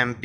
MP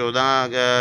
14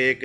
1